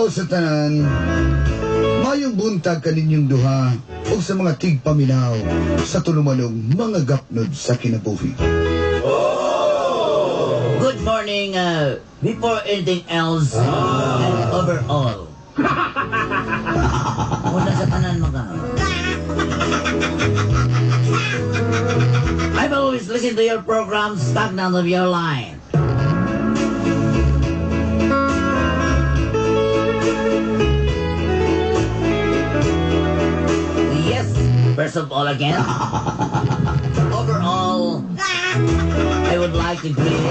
Sa tanan, mayong buntag kaninyong duha o sa mga tigpaminaw sa tulumalong mga gapnod sa kinabuhi. Good morning, before anything else and overall. Muna sa tanan mga. I've always listened to your program, Stagnant of Your Line. First of all, again, overall, I would like to greet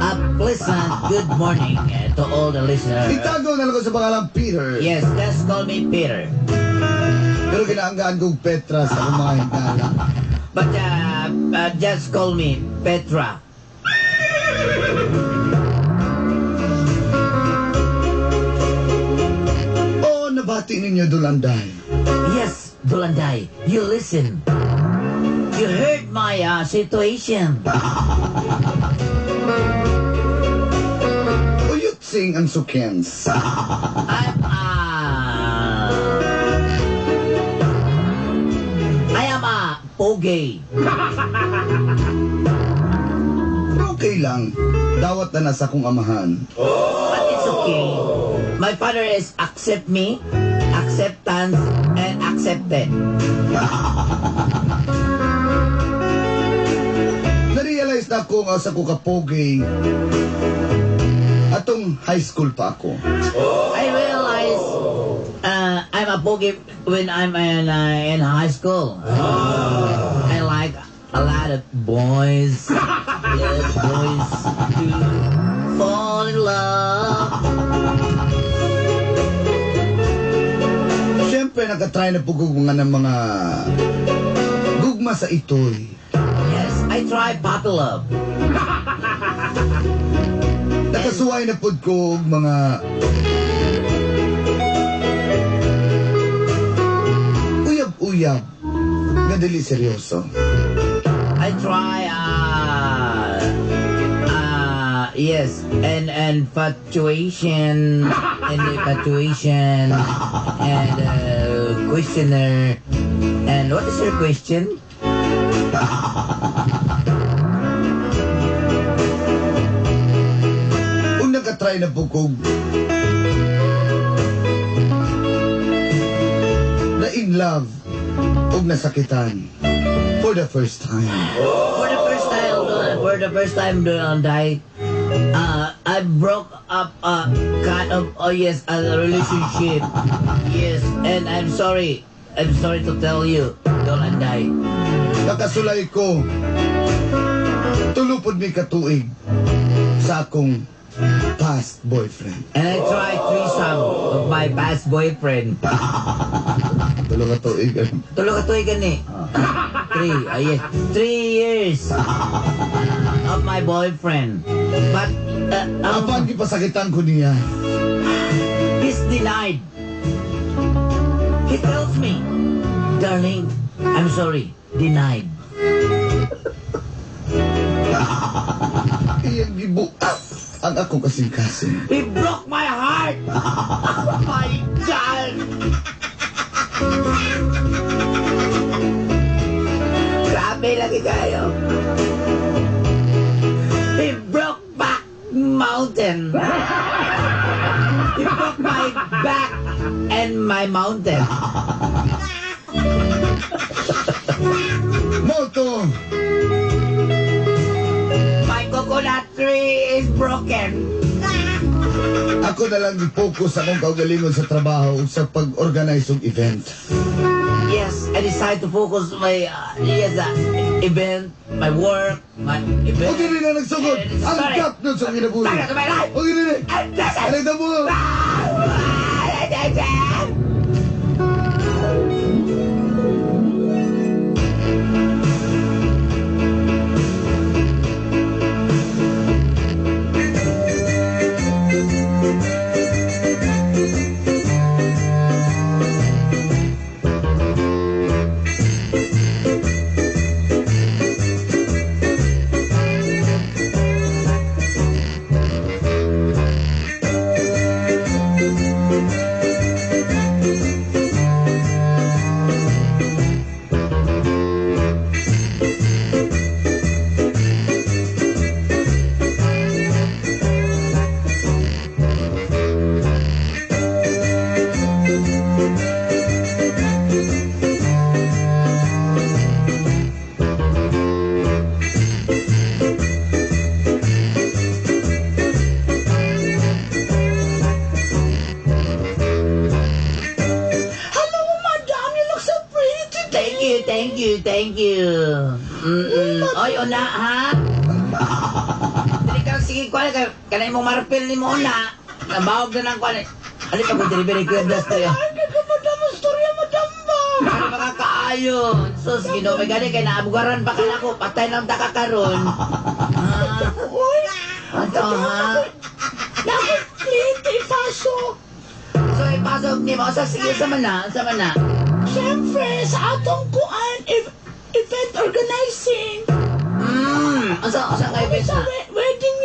a pleasant good morning to all the listeners. Itago na lang ko sa pangalang Peter. Yes, just call me Peter. Pero kinaanggaan kong Petra sa mga hindala. But just call me Petra. Oh, nabati ninyo Dulanday. Yes, Dulanday, you listen. You heard my situation. Uyutsing ang sukens. I am a pogi. Okay lang. Dawat na nasa kong amahan. But it's okay. My father is accept me, acceptance, and accepted. Na-realize na ako nga sa kukapogi atong high school pa ako. I realize I'm a pogi when I'm in high school. I like a lot of boys. Yes, boys to fall in love. Siyempre, nakatry na po ko ng mga gugma sa itoy. Yes, I try puppy love. Nakasuway na po ko mga uyab-uyab na dili seryoso. I try, yes, and infatuation, and questioner, and what is your question? Kung nakatry na po ko na in love o nasakitan for the first time. For the first time, Dulanday, I broke up a kind of, a relationship. Yes, and I'm sorry to tell you, Dulanday. Nakasulay ko tulupod mi katuig sa akong past boyfriend. And I tried threesome of my past boyfriend. Tulo katuig. Tulo ka tuig gani. 3 years of my boyfriend. But Apan gipasakitan ko niya. he's denied. He tells me, darling, I'm sorry, denied. Iyang gibu ang ako kasing-kasing. He broke my heart. Oh my God. Grabe lagi kayo. He broke back mountain. He broke my back and my mountain. Moto! My coconut tree is broken. Ako na lang i-focus akong kaugalingon sa trabaho sa pag-organize ng event. Yes, I decide to focus my event, my work, my event. O gini na nagsugod, ang Sorry. kapnod sa kinabuhi. Sorry to my life. O gini na, alita mo. Thank you. Oy, una, ha? Dili ka, sige, kuwan, kanay mong marpil ni mo, una. Nabawag na ng kuwan. Alin pa ko, dili kwedas to yun. Ay, madam, storya, madam ba? Ano makakaayo? Sus, ginomay gani, kaya naabugaran pa ka na ko. Patay lang taka karon. Uy, Ato, ha? dapat kliyente ipasok. So, ipasok ni mo. So, sige, sama na. Siyempre, sa atong kuan, event organizing. Asa kayo Sa na? wedding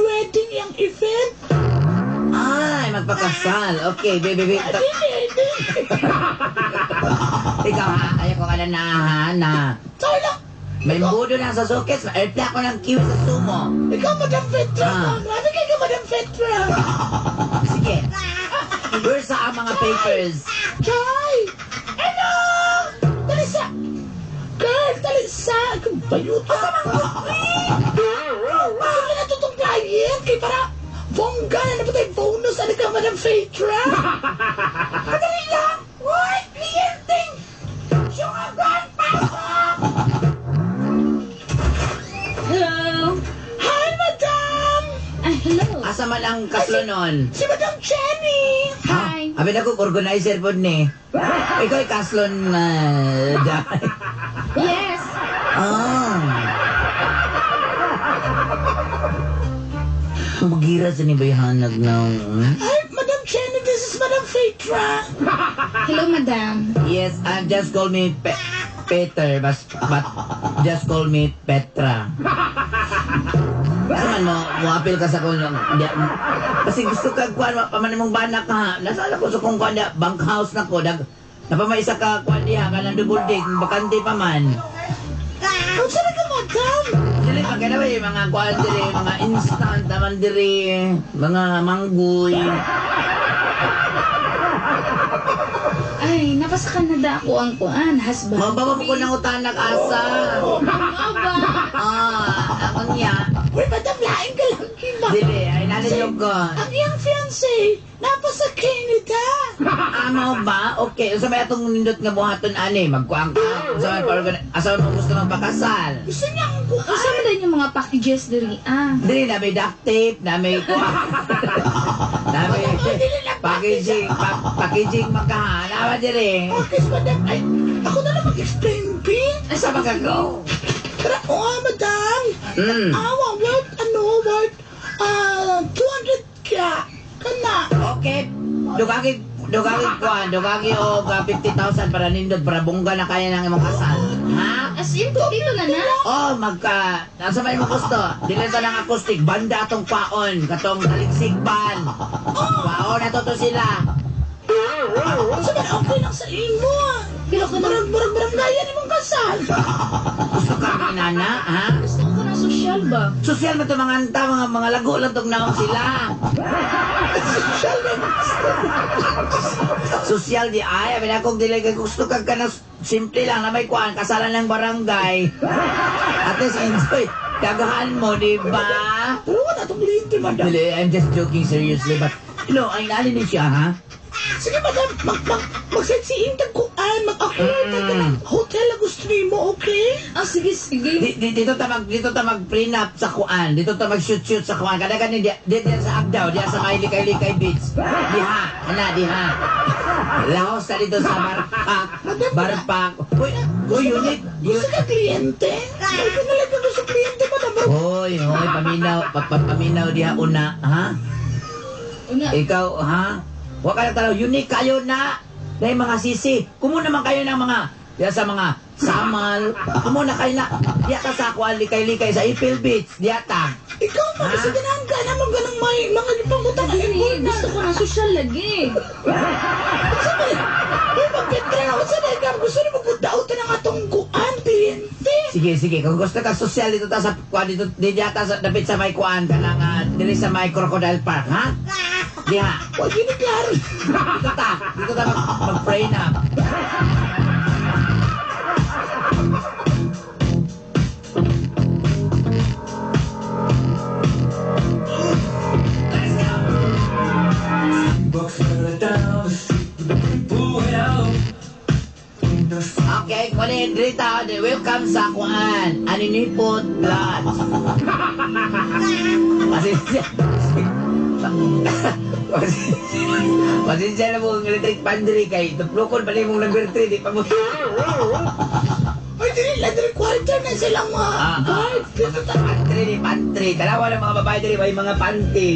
wedding yang event. Ay, magpakasal. Okay, baby. Dili. Ikaw, ha? Ayaw ko ka na. Sorry lang. May budo na sa sukets. Airplane ko ng kiwi sa sumo. Ikaw, Madam Petra. Ah. Marami kayo ka, Madam Petra. Sige. Where's ang mga papers? Jai! Ano? Talisa! Girl, talisa! Kung bayuta! Asa mga na ito itong client? Kaya para bongga na napatay bonus. Ano ka, Madam Petra? Kadali lang! Uy! Klienting! Syungagan! Pasok! Hello. Hi, Madam! Hello. Asa man ang kaslo nun? Si Madam Jenny! Hi. Abi na ko, organizer po ni. Ikaw ay kaslon na dahil. Yes. Magira sa ni Bayhanag na. Hi, Madam Jenny! This is Madam Petra! Hello, madam. Yes, just call me Peter, but just call me Petra. Kasi man mo apil ka sa kung kasi gusto ka kuan paman mong bana ka ha. Nasala ko sa kung kuan bank house na ko napamaisa ka kuan diha ka ng double dig bakante pa man. Ang sarap ka, Madam! Dili pa kana ba yung mga kuan diri mga instant naman diri mga manggoy. Ay, napasa Canada ako ang kuan, husband. Mababa mo ko ng utanak asa. Aba. Ako niya. Uy, Madam, lain ka lang, Kiba! Dili, ay nanin ko. Ang iyong fiancé, napa sa Canada! Amo ba? Okay, sa may atong nindot nga buhaton ani, magkuang ka. Sa may asa mo gusto magpakasal. Gusto niya ang buhay! Usa man din yung mga packages diri. Dili na may duct tape, na may na may packaging magkahana ba diri? Bakit, Madam? Ay, ako na lang mag-explain, P. Asa magagaw? Tara, Madam! Worth, 200 ka. Kana. Okay. Dugagi o 50,000 para nindot para bungga na kaya ng imong kasal. Ha? As in, dito na na. Oh, nasa may mo gusto. Dili ta ng acoustic, banda atong paon, katong taligsig ban. Paon na to sila. Sabi, okay lang sa imo. Pero ko na, Murag gaya ni mong kasal. Gusto ka inana, ha? gusto ko na social ba? Sosyal ba ito mga anta, mga lago lang itong naong sila. Sosyal di ay, abin akong dili kay gusto kag ka na simple lang na may kuan, kasalan ng barangay. At least enjoy. Kagahan mo, di ba? Pero wala atong kliyente, madam. Dili, I'm just joking seriously, but, ay naalin niya siya, ha? Sige, madam, mag-sightseeing tagkuan, mag-acquire ka ng hotel na gusto mo, okay? Sige. Dito ta mag-prenup sa kuan. Dito ta mag-shoot sa kuan. Kada kanin di sa Agdaw, di sa may likay-likay beach. Diha. Lahos na dito sa Barpak. Uy, unit. Gusto ka kliyente? Ay, pinalaga ko sa kliyente, madam. Hoy, paminaw diha una, ha? Una. Ikaw, ha? Huwag ka lang tanaw, unique kayo na. Dahil mga sisi, kumo naman kayo ng mga, diya sa mga samal. Kumo na kayo na, diya ka sa kuan, likay-likay sa Ipil Beach, diya ta. Ikaw, kasi ganahan ka naman ganang may mga ipangutang na Diri, gusto ko ng social lagi. Uy, magkitra ako sa nagam. Gusto na magpunta ng atong kuan, kliyente. Sige, kung gusto ka sosyal dito ta sa kuan, dito diya ta sa dapit sa may kuan, kanang dili sa may Crocodile Park, ha? Diha. Huwag yun klaro. Dito ta mag-pray na. Okay, kunin Drita, welcome sa kuan. Aninipot Lodge. Pasensya na mong electric pandry kay tuplokon pala mong number 3, di pa mo. Ay, dili quarter na silang mga guard. Pantry. Dalawa ng mga babae diri may mga panty.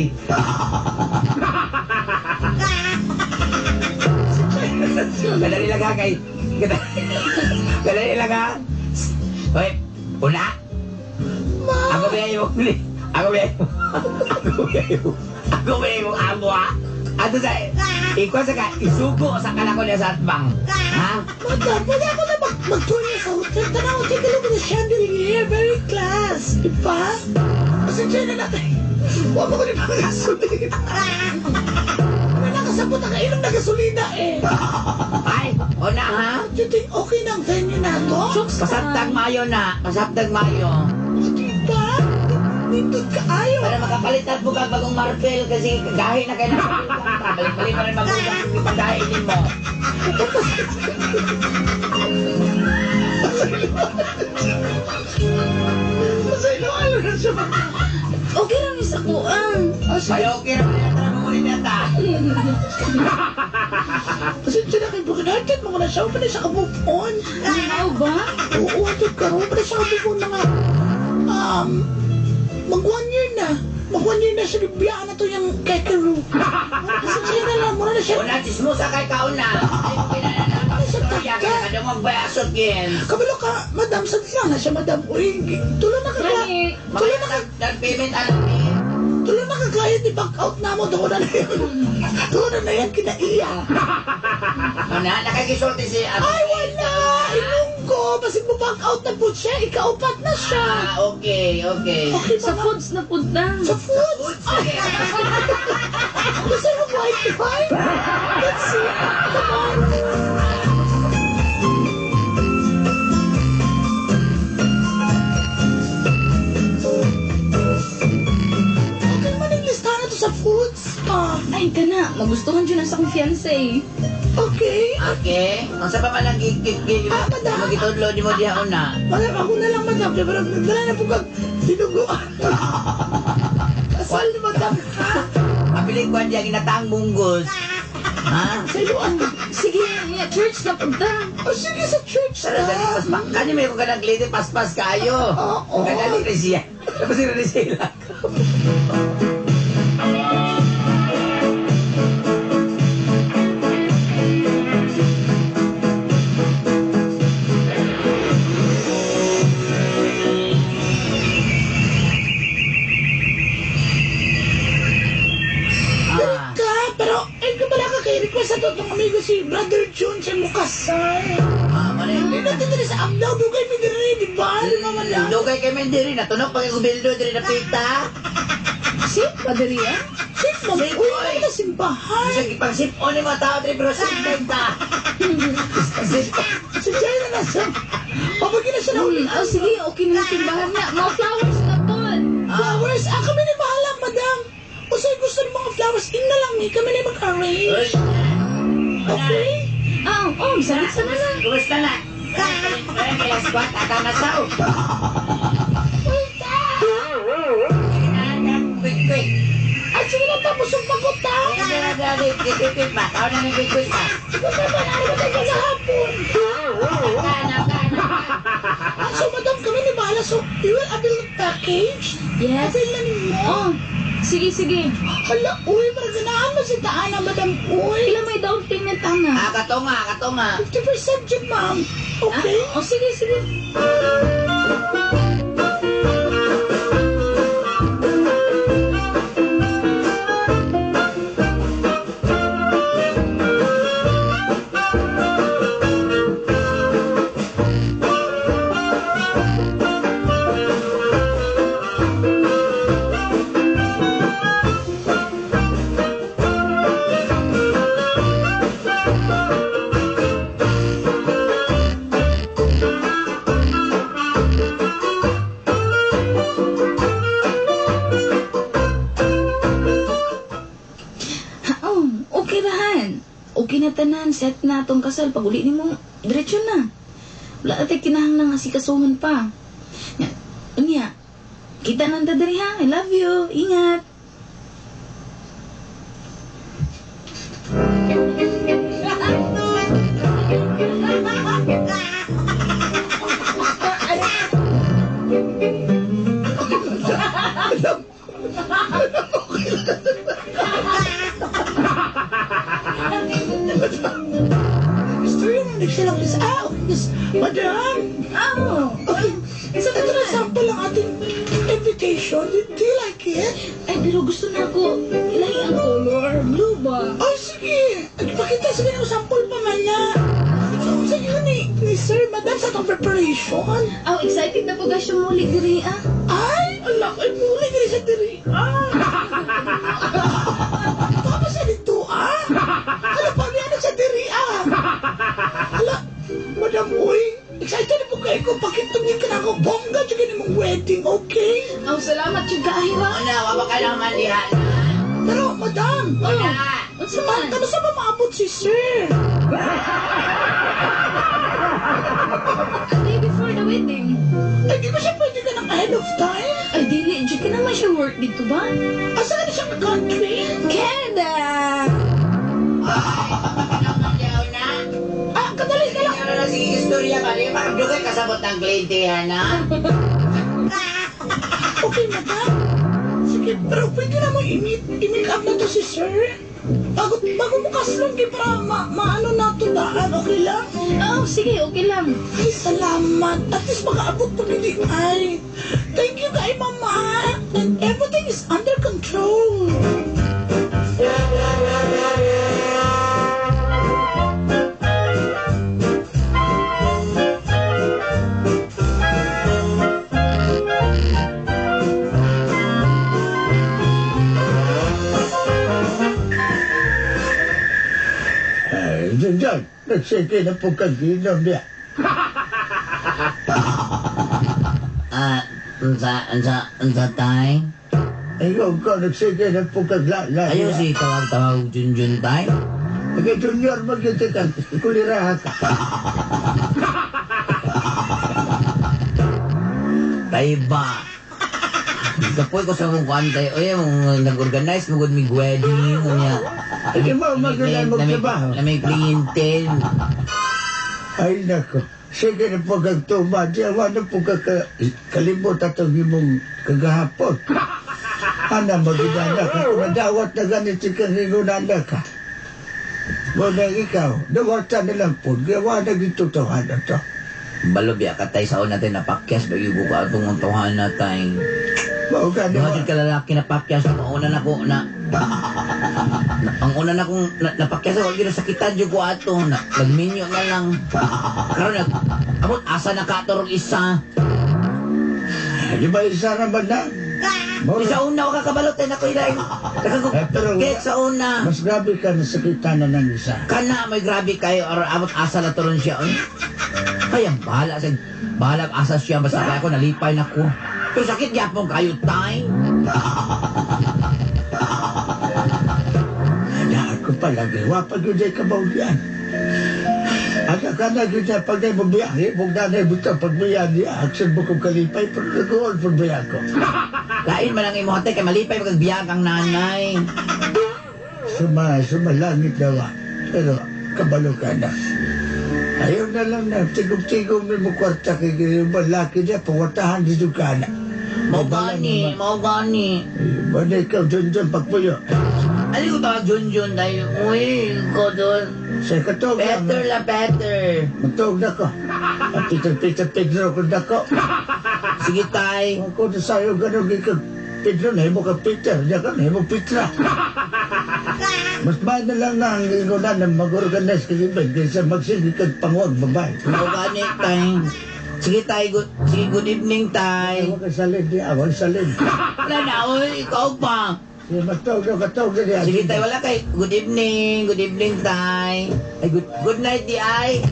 Kadali lang ha kay. Kadali lang ha. Hoy, una. Ako ba yung amo ha? Ato sa, ikaw sa ka, isugo sa kanako niya sa atbang. Ha? Madam, pwede ako na mag-tour niya sa hotel. Tanaw, take a look at the chandelier. Very class. Diba? Pasensya na natin. Huwag mo ko rin mga gasolina. Nakasabot ang kailang na gasolina eh. Ay, una ha? Do you think okay ng venue na to? Pasabtag mayo na. Pasabtag mayo. Diba? Nindot ka ayaw. Para makapalitan po ka bagong marfil kasi gahi na kayo na balik-balik pa rin magulang yung pagkainin mo. Masailuan na siya. Okay lang yung sakuan. Ay, okay na pala na mamulit yata. Pasensya na kayo. Bukinarted mo na siya. Huwag na siya ka-move on. Ano ba? Oo, atod ka. Huwag na siya ka-move on na nga. Mag-1 year na. Mag-1 year na siya. Bibiyaan na to yung kekero. Pasensya na lang. Muna na siya. Una, chismosa kay kauna. Kaya ka na kadungog bayasot kin. Kabalo ka, madam. Sabi lang na siya, madam. Uy, tuloy na kagaya. Gani. Tuloy na Nag-payment alam ni. Tuloy na kagaya. Di-back out na mo. Doon na yan. Doon na yan. Kinaiya. Ana, nakakisulti si Ay, wala. Inong ko. Basig mo back out na po siya. Ikaupat na siya. Okay. Okay, Sa mama. foods na punta. Sa food. Sige. Gusto mo Wi-Fi? Let's see. Come on. Okay man yung listahan na to sa foods. Ay, ka na. Magustuhan dyan sa akong fiancé. Okay. Okay. Ang sa pa man ang Madam. magitudlo di mo diha una. Madam, ako na lang, madam. Diba, nagdala na po kag dinuguan. Kasal ni madam. Kapiling ko diya ginataang munggos. Ha? Sa iluan. Sige, church na punta. O sige, sa church Sana dali na. paspas. Kani may ko kanang klite paspas kayo. Oo. Kadali rin siya. Tapos rin sila. Ka, pero, ay, kabala ka kay request sa totong amigo si Brother June siya mo kasal. Hindi natin dili sa Abdaw, dugay mi diri, di ba? Di ba man lang? Dugay kay Mendiri na tunog pag gubildo diri na pita. Si, padariya? Sip mo, Sip, uy, oy. ano na simbahan? Sa pag sipon ni mga tao diri pero sipon ta. Si Jay na nasa, pabagin na siya na uli. Sige, okay na simbahan na. Mga flowers na po. Flowers, kami ni bahala, hours in na lang kami na mag-arrange. Okay? Salit sa na lang. Kumusta na? Kaya squat, tatamasaw. Quick. Ay, sige na tapos yung pagod ha. Hindi na galit. Quick ba? Tao na ng quick ba? Ito naman, ano ba tayo sa hapon? Kana. So, madam, kami ni Bala. So, you will avail the package? Yes. Avail na ninyo. Sige. Hala, uy, maraganahan mo si Taana, madam. Uy, Ilan may down payment ana? Katonga. 50% dyan, ma'am. Okay? Sige. Okay rahan. Okay na tanan, set na atong kasal. Pag uli ni mo, diretso na. Wala natin kinahanglang asikasuhan pa. Unya, kita nang dadari ha. I love you. Ingat. Story na nagsilang is out. Yes, madam. Ito na sample ang ating invitation. Do you like it? Ay, pero gusto na ako. Ilahi ang color. Blue ba? Oh, sige. Pakita sa ganyan sample pa man na. Sa yun ni sir, madam, sa itong preparation. Excited na po ka siya muli diri Ay, ala, ay muli ka sa diri. Tama sa dito, Hala, pagyan sa diri, Hala, madam, uy. Excited na po kayo ko. Pakitungin ka na ako. Bongga, tsaka na mong wedding, okay? Salamat yung kaahira. Wala ka lang mandihan. Pero, madam, Unsa man? Kano sa ba maabot si sir? A day before the wedding. Ay, di ba siya pwede ka ng ahead of time? Ay, dili. Diyan ka naman siya work dito ba? Asa ka na siya country? Canada! Kadali ka lang. Ano na sige istorya ba? Di ba magdugay kasabot ng klintihan na? Okay, madam. Sige, pero pwede na mo i-make up na to si sir? Bago mo kaslong para maano na to daan, okay lang? Sige, okay lang. Ay, salamat. At least makaabot pa hindi ay. Thank you kay mama. And everything is under control. Diyan, nagsige na po kaginom niya. Unsa tay? Ikaw ka, nagsige na po kaglala. Ayaw si tawag Junjun tay? Ikaw, junior, magkita ka. Kuliraha ka. Tay ba? Kapoy ko sa mong kuantay. Oye, mong nag-organize mo good mig wedding. Hindi mo magalang magtrabaho. Na may klientel. Ay, nako. Sige na po kagtuma. Diyawa na po kalimot at ang imong kagahapon. Ana, magidana ka. Kung nadawat na ganit si kanginunanda ka. Muna ikaw, dawatan na lang po. Gawa na gitutuhan na to. Balobya ka tay sa una tayo napakyas. Bagyugo ka itong untuhan na tayo. Mao ka Duhatid ka lalaki na pakyas. Ang una na ko na... Ang una na kong napakyas ako. Ginasakitan yung ko ato. Nagminyo na lang. Karoon abot asa na katorong isa. Di ba isa naman na? Di sa una ako kakabalot na ko ilay. Pero Kahit sa una. mas grabe ka na sakitan na ng isa. Kana may grabe kayo or abot asa na turon siya. Kaya bahala asa siya. Basta kaya ako nalipay na ko. Pero sakit yapong kayo tay. palagi. Wapag yun ay kabawdian. Aga ka na yun niya pag na mabiyahe. Huwag na na bito pagbiyahe niya. Action mo kong kalipay. Pero nag-uol pagbiyahe ko. Lain man ang imote kay malipay magbiyak ang nanay. Sumalangit daw. Pero kabalo ka na. Ayaw na lang na. Tigong-tigong na mo kwarta kay malaki niya. Pawatahan dito ka na. Mau gani. Bada ikaw dyan pagpuyo. Ano ko tawag Junjun dahil uy ko doon. Sa katog Better la better. Matog na ko. At Peter Pedro ko na ko. Sige tay. Ako na sa'yo ganun ikag Pedro na mo ka Peter. Diyan ka na mo Petra. Mas bahay na lang na ang ingunan na mag-organize kalibad kaysa magsige kag pangwag babay. Mau gani tay. Sige tay, good evening tay. Huwag ka salid niya. Huwag salid. Wala na uy, ikaw pa. Sige, matog na niya. Sige tay, wala kay good evening tay. Ay good night di ay.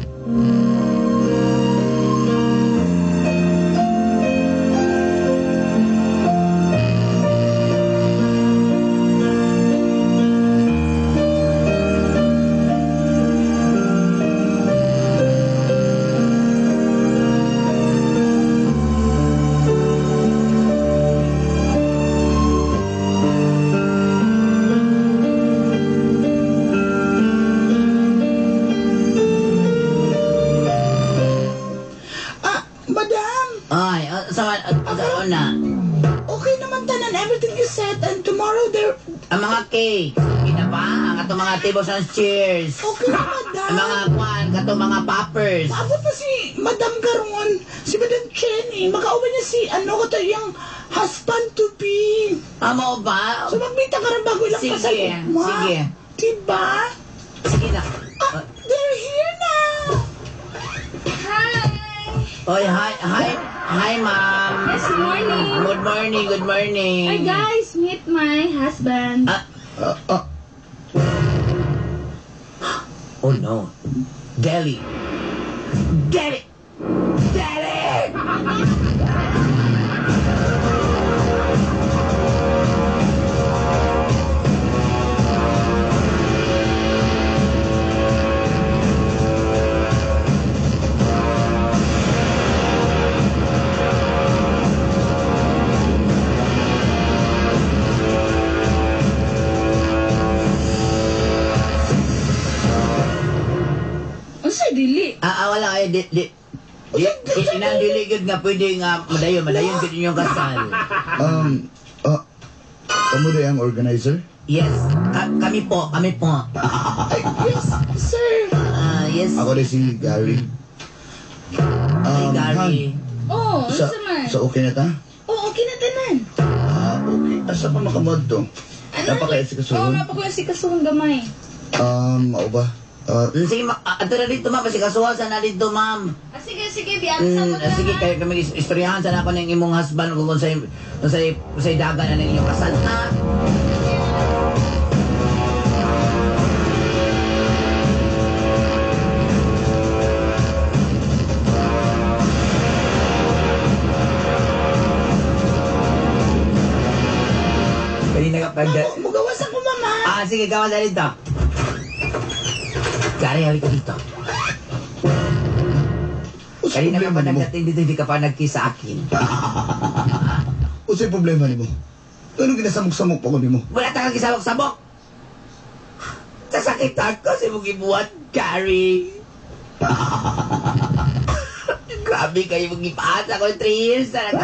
Madam, Ay, saan na? okay naman tanan everything you said and tomorrow there... Ang mga cake, ina ba? Ang ato mga tables and chairs. Okay na, madam. Ang mga kwan, kato mga poppers. Maabot pa si Madam Garon, si Madam Chenny. Makauwi niya si ano ko yung husband to be. Amo ba? So magbita ka rin bago ilang Sige, kasal mo. sige. Diba? Sige na. They're here now. Oy, hi, ma'am. Good morning. Good morning. Hi guys, meet my husband. Oh no. Deli. Unsay dili? Wala kayo, inandiligid nga pwede nga madayon gid inyong kasal. Kamu na ang organizer? Yes, kami po. Yes, sir. Yes, Ako rin si Gary. Ay, Gary. Oh, Sa, unsa man? sa okay na ta? Oh, okay na tanan. Okay. Asa pa makamod to? Napakaya si Oh, Kasuhon. napakuha si kasuhon gamay. Mao ba? Sige, ato na dito ma'am, kasi kasuwasan na dito ma'am. Sige, biyan sa mo. Sige, kayo kami istoryahan sana ako ng imong husband kung sa dagan na ng inyong kasal, ha? Kanina kapag... Mugawas ako, mama. Sige, gawa na dito. Gary, halika dito. Kanina ka pa nagdating dito, hindi ka pa nag-kiss sa akin. Usay problema ni mo. Anong ginasamok-samok pa ko ni mo? Wala talagang kisabok-sabok. Sasakitan ko si mong ibuhat, Gary. Grabe kayo mong ipaasa ko 3 years talaga.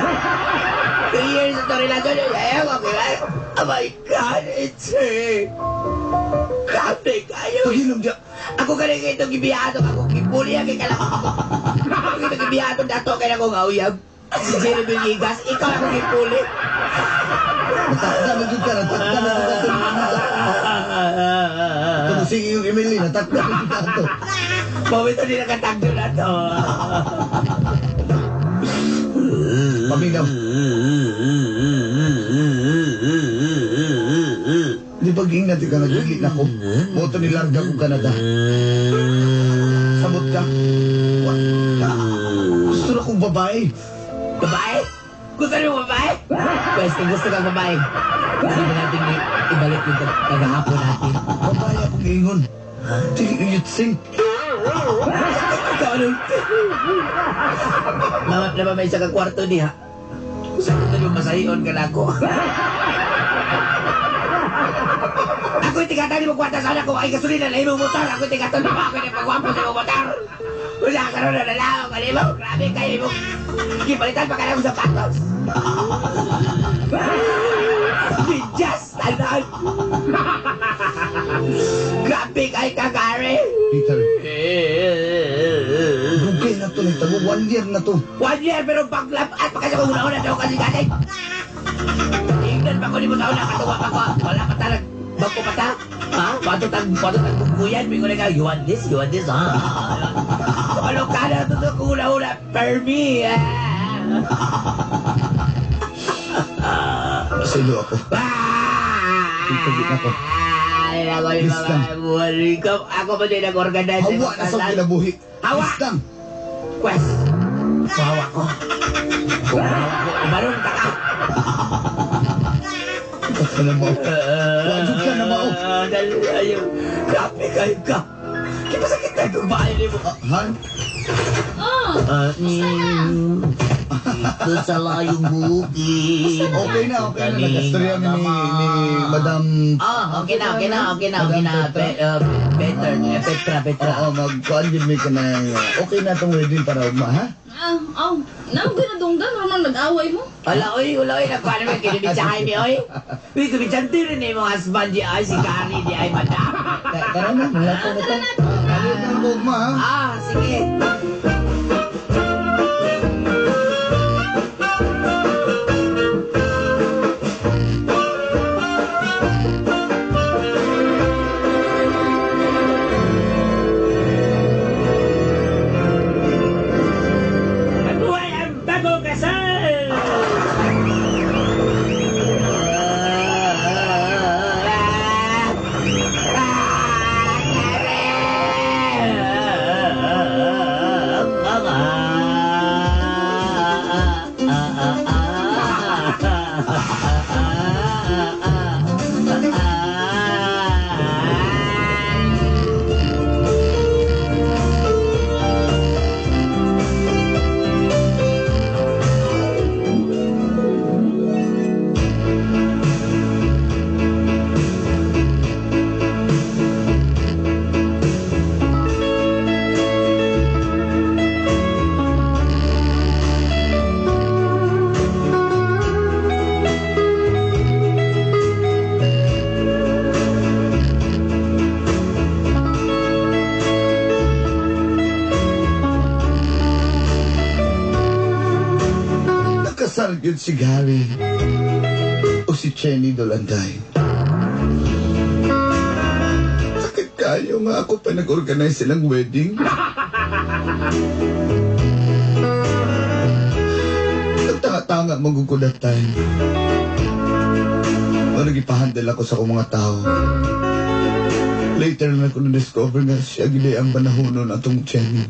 3 years ito relasyon. Ewan ko ba? Oh my God, it's her. Grabe kayo. Pagilom diya. Ako ka rin itong ibiyato. Ako kipuli ang kikalam ako. Ako itong ibiyato dato kaya ako ngauyag. Si Jeremy Ligas, ikaw ako kipuli. Natakda na dyan ka. Natakda na dyan ka. Ito na sige yung Emily. Natakda na dyan ka ito. Pawito din ang katagdo na to. Paminaw. Di ba ging natin ka nagigit na ko? Moto nilarga ko Canada. Sabot ka. What? Gusto na kong babae. Babae? Gusto niyo babae? Pwes, kung gusto kang babae, hindi na natin ibalik yung kagahapon natin. Babae akong ingon. Sige, you'd sing. Nama may isa ka kwarto diha. Sa ito yung masahion ka na ako. Ako'y tigatan mo kwarta sana ko ay gasolina na imong motor. Ako'y tigatan mo ako yung pagwapo sa imong motor. Kung saan ka rin na nalaw ka mo. Grabe kayo mo. Kipalitan pa ka na sa patos. Ninjas, tanan. Grabe kayo kagari. Peter, gugay na to. Nagtago 1 year na to. 1 year pero paglap at pagkasa ko una-una daw kasi galing. Tingnan pa ko ni mo taon na katuwa pa ko. Wala pa talag. Bangko pa ta. Ha? Pato tag bukuyan. May kulang ka. You want this? You want this? Ha? Ano ka na ito kung una-una? Per me. Silo ako. Ipagit ako. Ay, ako yung mga buhay ko. Ako pa din nag-organize. Hawa na sa kinabuhi. Hawa! Islam. Quest. Hawa ko. Kung hawa ko, umaroon ka ka. Ikaw ka na mo. Wajud ka na mo. Ayaw. Grabe kayo ka. Kaya sakit na ito. Bahay mo. Han? Ito sa layong bukid. Okay na. Nagastorya ni Madam... Okay na. Petra. Oo, mag-kuhan din may ka na. Okay na itong wedding para ugma, ha? Naam ginadunggan, naman nag-away mo. Wala, nagpaano mo kinibitsahay mi, oy. Uy, kubitsanti rin eh, mga husband di ay, si Kari di ay, madam. Tara na, malato na ito. Kalit na ang ugma, ha? Sige. Kasal yun si Gary o si Chenny Dolanday. Sakit kayo nga ako pa nag-organize silang wedding. Nagtanga-tanga magugulat tayo. Nag-ipahandle ako sa mga tao. Later na ako na-discover nga siya gili ang banahonon atong Chenny.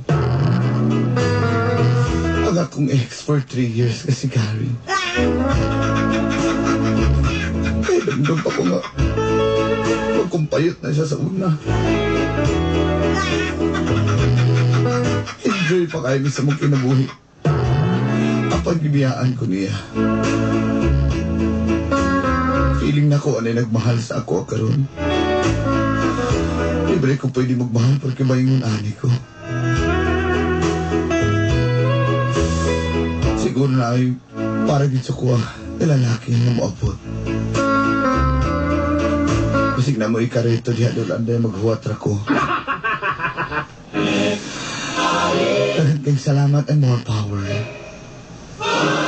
Akong ex for 3 years kasi Gary. Kaya damdam pa ko nga magkumpayot na siya sa una. Enjoy pa kayo sa mong kinabuhi. Ang pagbibiyaan ko niya. Feeling na ko anay nagmahal sa ako karon. Libre ko pwede magmahal porque bayingon ani ko. Siguro na ay para dito ko ang lalaki na maabot. Kasi na mo ikarito diha doon anday maghuwatra ko. Daghang kayong salamat and more power.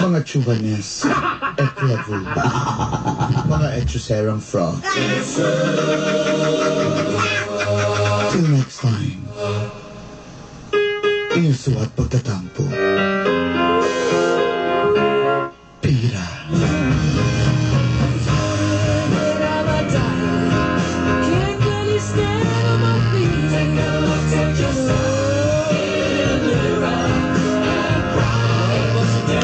Mga chubanes, eklavu, mga echuserang frog. Till next time, inyong suwat pagtatampo.